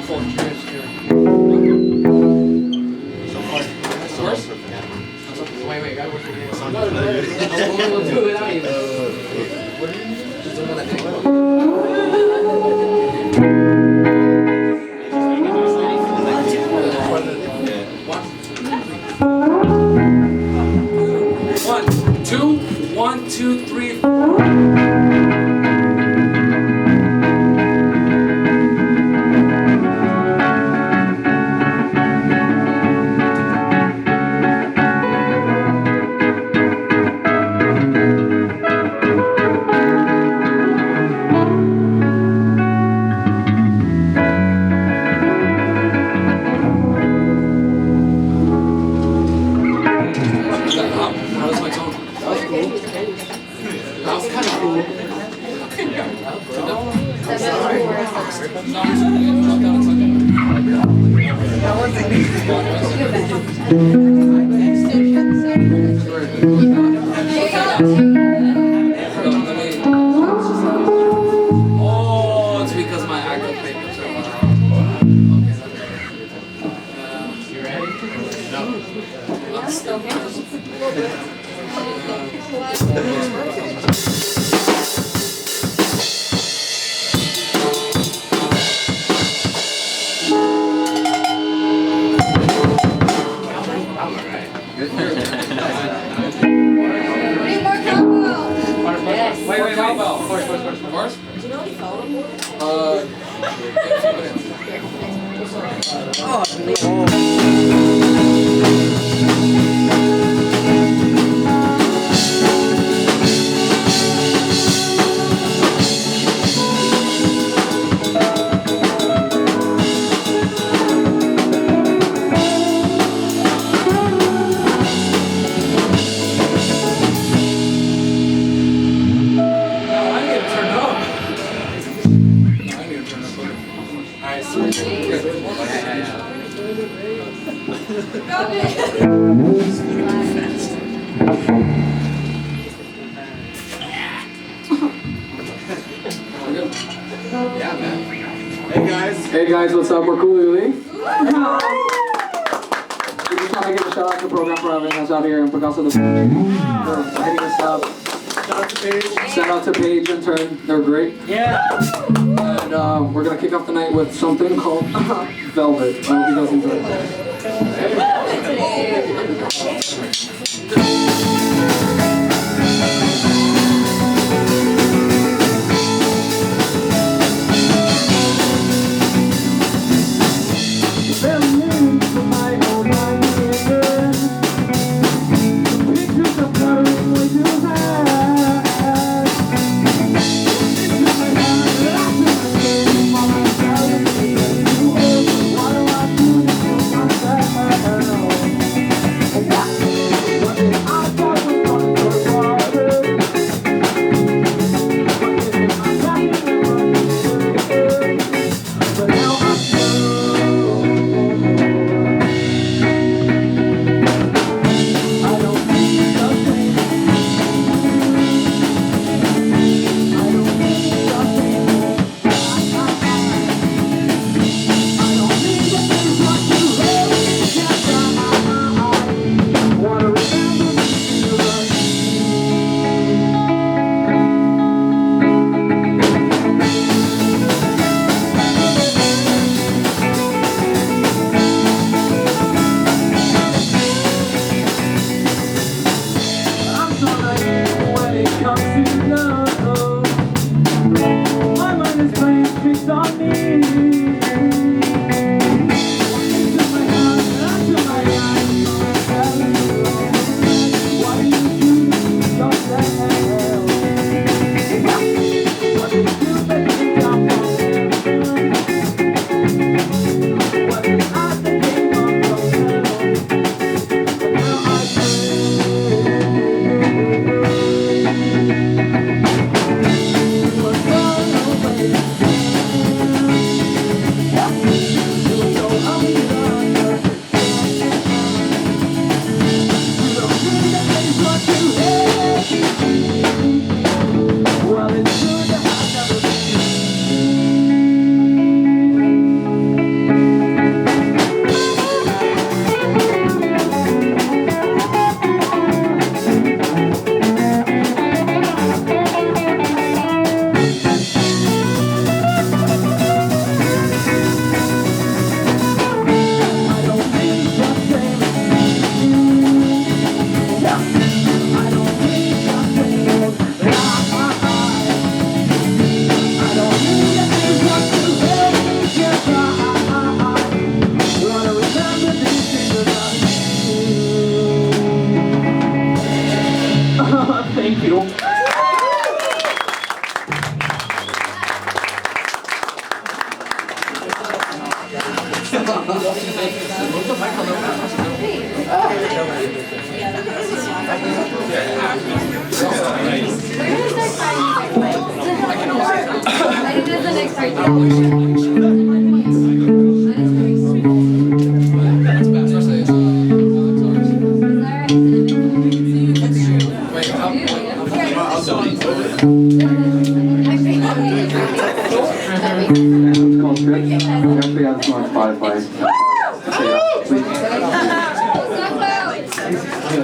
Wait, gotta work again. We'll do it without you. Just the one that didn't go. One, two, three, four. Oh, it's because my active papers are you ready? No. I'm still here. Wait, cowbell. First. Do you know any phone? Hey guys, what's up? We're Cooli Ooli. We just want to give a shout out to the program for having us out here and Picasso for hitting us up. Shout out to Paige and Turn. They're great. Yeah. And we're gonna kick off the night with something called Velvet. I hope you guys enjoy it.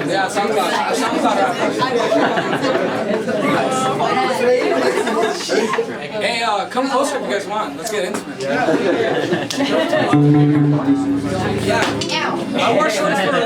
Yeah, SoundCloud. Hey, come closer if you guys want. Let's get intimate. Yeah. I wore shorts for a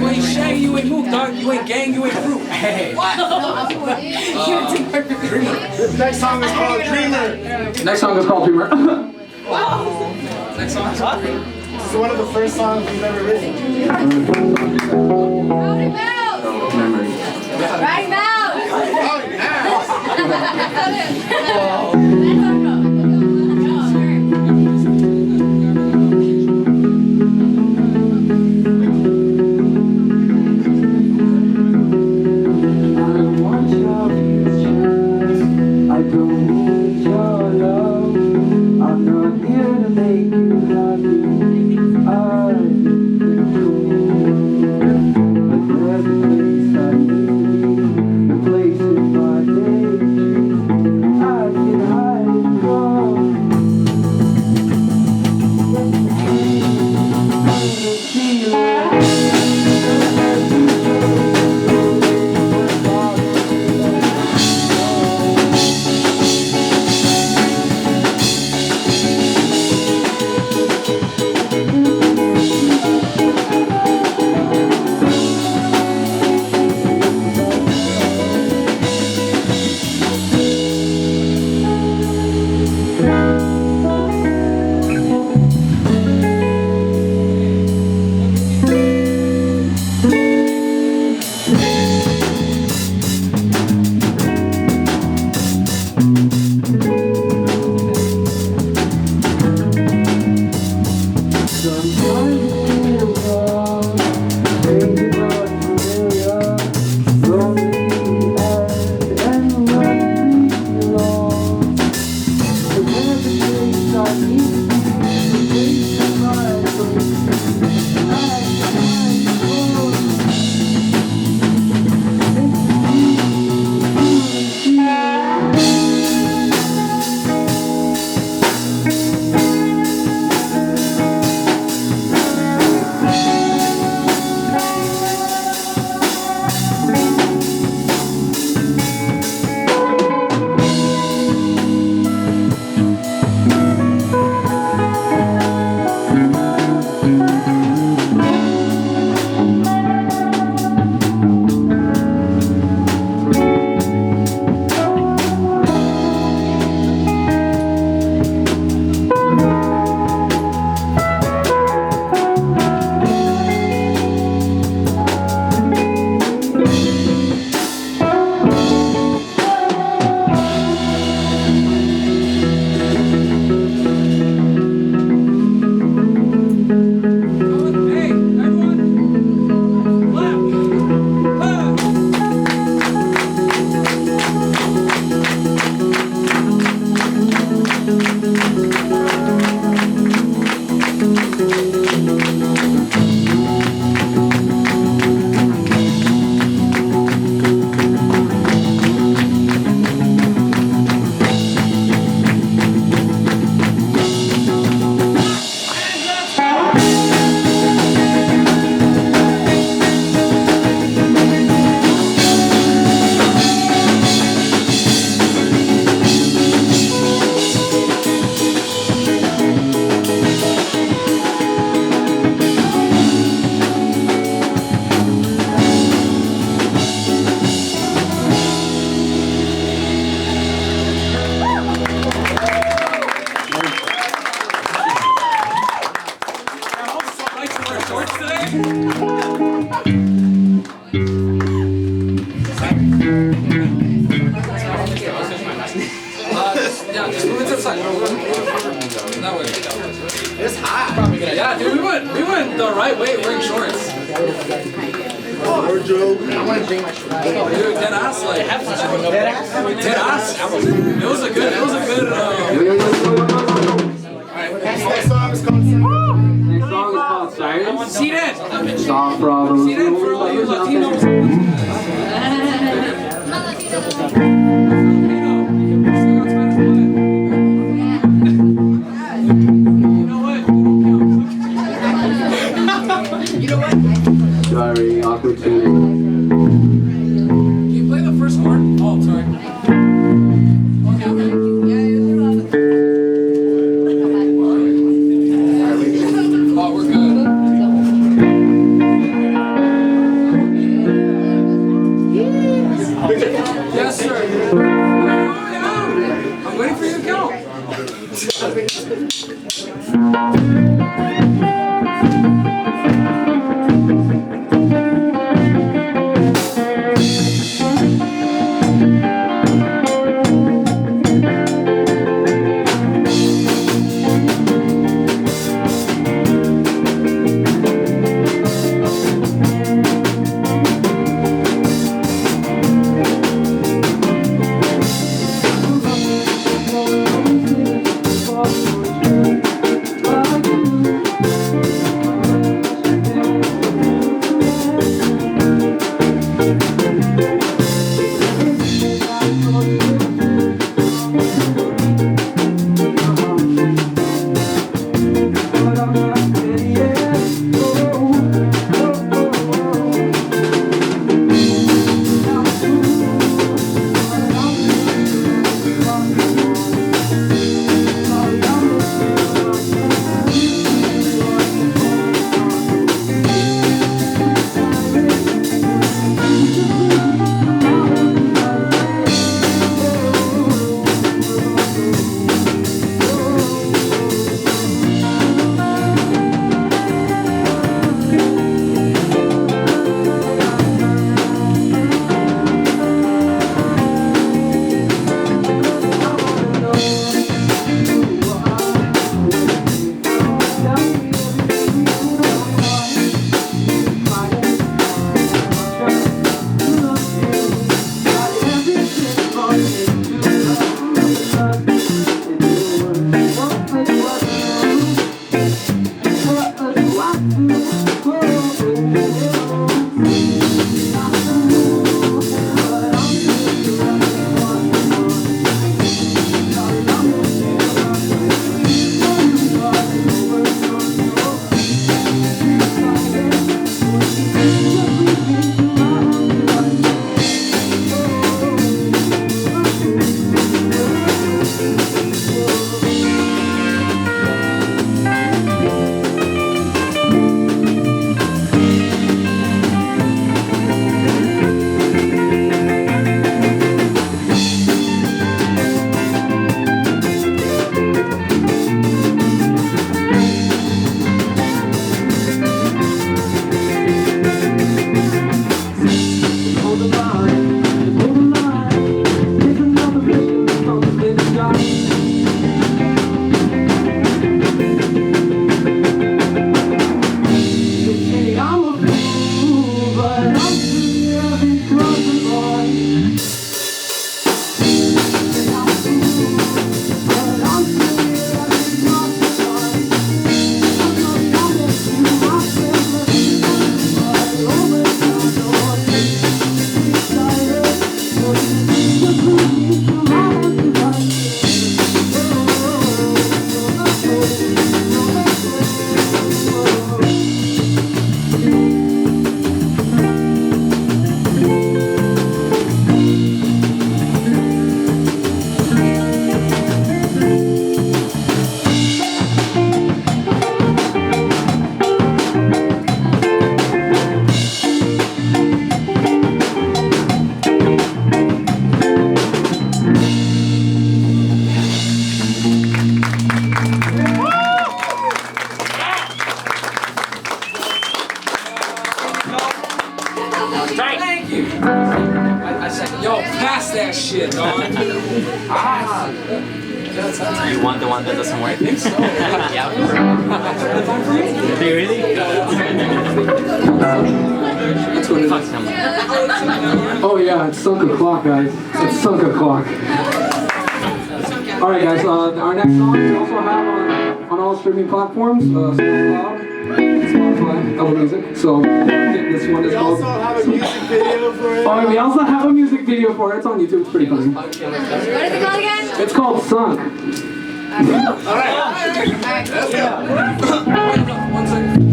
Wait, Shay, you ain't moved dog. You ain't gang, you ain't crew. Hey. What? Next song is called Dreamer. Next song is called Dreamer. Next song is called Dreamer. This is one of the first songs we've ever written. Right now! Yeah, just move it to the side. That way. It's hot. Yeah, dude, we went the right way wearing shorts. Or Joe. I want to drink my shorts. Dude, dead ass, like dead ass. It was a good. Next song is called Next song is called Sirens. Seat in. Song from Seat in for all you Latinos. Sorry, awkward tuning. Can you play the first chord? Oh, sorry. Okay. Oh, we're good. that shit, dog. You want the one that doesn't work? I think so. Yeah. Do you really? That's what it is. Oh yeah, it's sunk o'clock, guys. It's sunk o'clock. Alright guys, our next song we also have on all streaming platforms, SoundCloud, Spotify, Apple Music. So I think this one is called... We also have a music video for it. Oh, we also have a music video for it. It's on YouTube. It's pretty funny. What is it called again? It's called Sunk. Alright. Let's go. One second.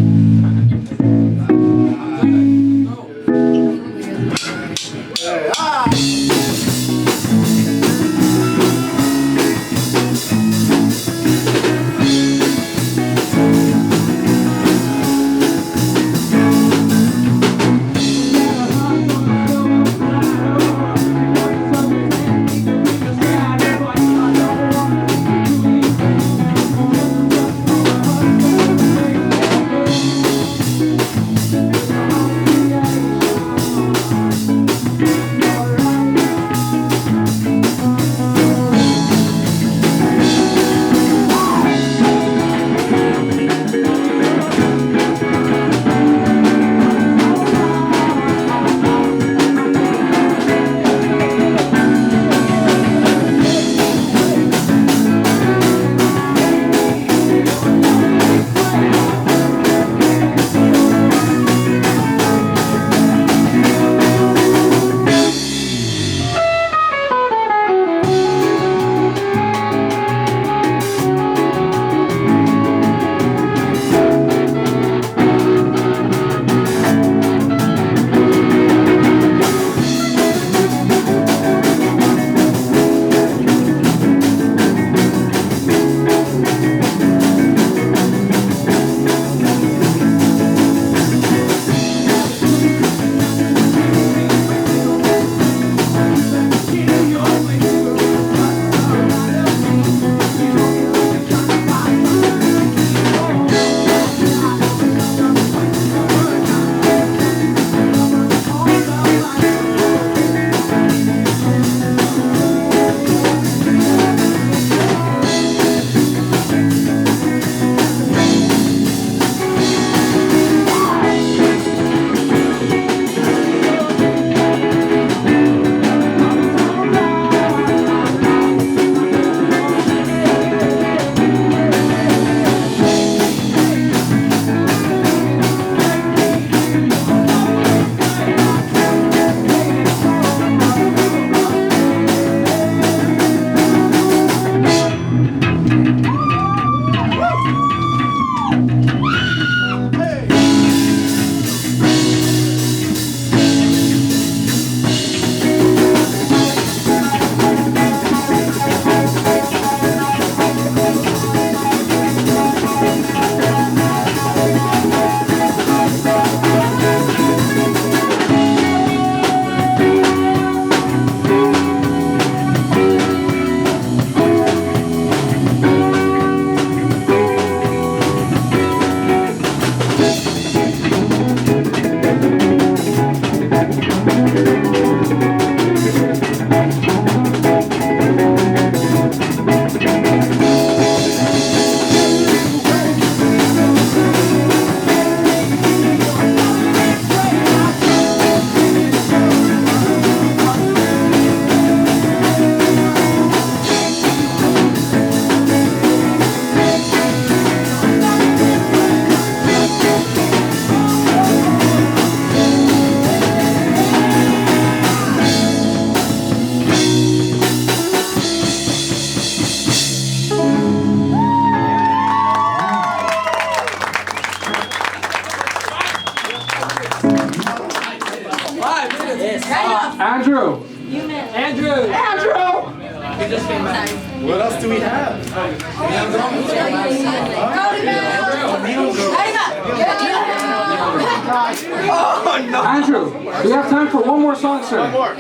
Andrew. Andrew. What else do we have? Oh no! Andrew, we have time for one more song, sir. One more.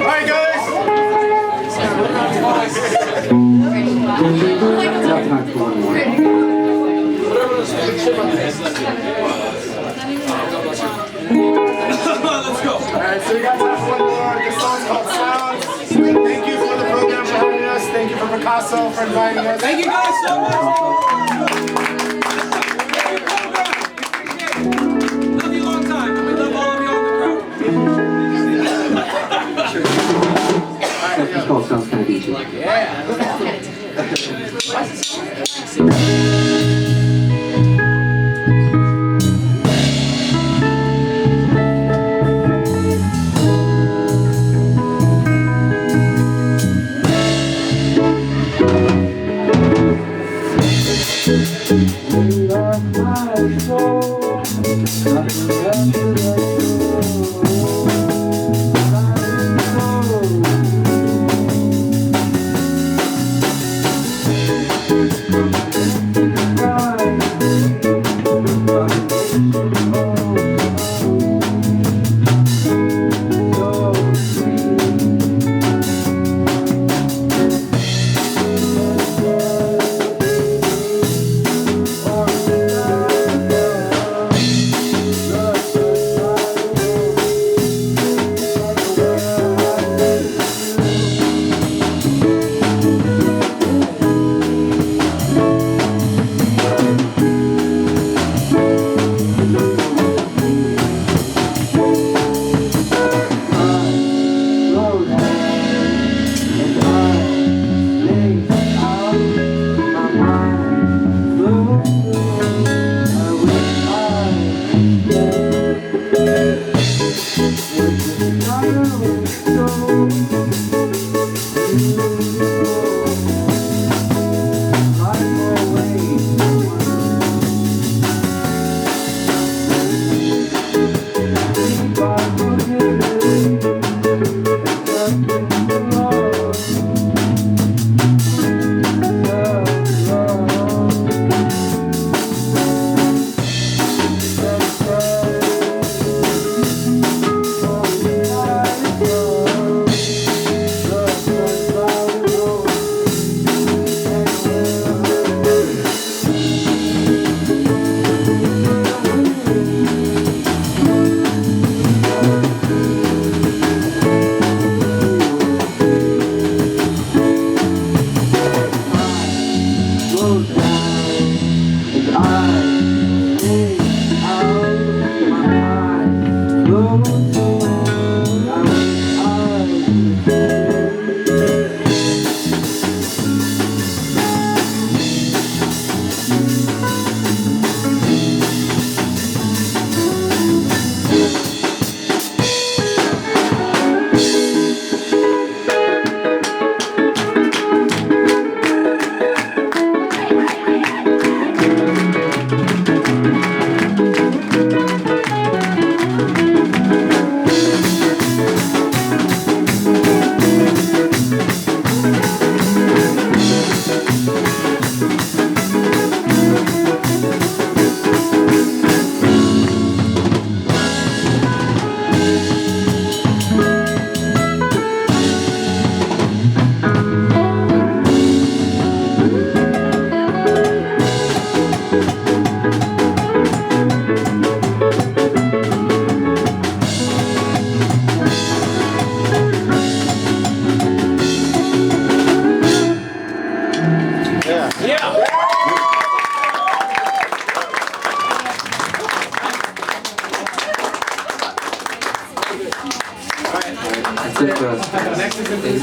Alright guys! Let's go. Alright, so we got time for one more. This song's called Sounds. Thank you for the program for having us. Thank you for Picasso for inviting us. Thank you guys so much. Love you long time, and we love all of you on the crowd. This called Sounds Kind of Beachy.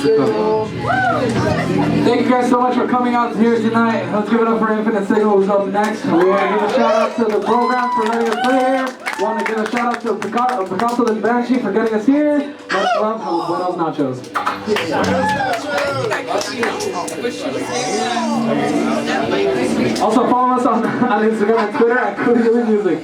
Thank you guys so much for coming out here tonight. Let's give it up for Infinite Signal, who's up next. We want to give a shout out to the program for letting us play here. We want to give a shout out to Picasso the Banshee for getting us here. Much love. Have buenos nachos. Also follow us on Instagram and Twitter at Cooli Ooli Music.